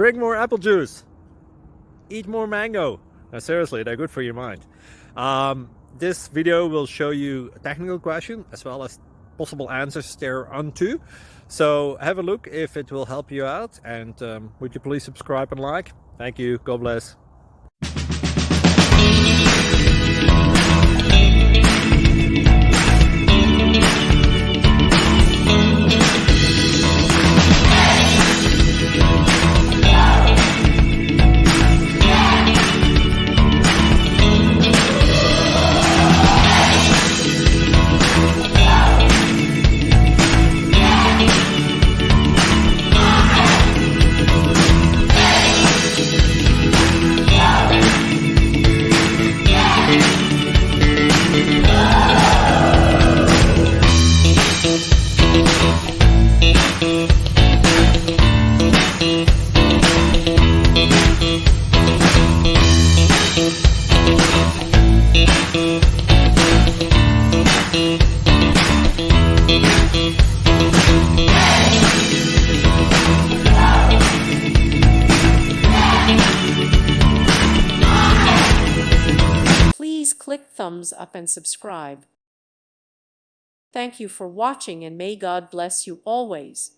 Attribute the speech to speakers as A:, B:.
A: Drink more apple juice. Eat more mango. Now, seriously, they're good for your mind. This video will show you a technical question as well as possible answers thereunto. So have a look if it will help you out, and would you please subscribe and like? Thank you. God bless.
B: Please click thumbs up and subscribe. Thank you for watching, and may God bless you always.